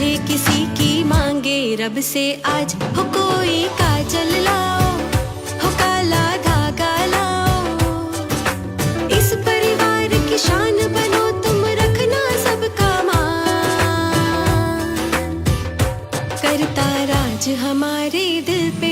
मुझे किसी की मांगे रब से आज, हो कोई काजल लाओ, हो काला धागा लाओ। इस परिवार की शान बनो तुम, रखना सबका मान। करता राज हमारे दिल पे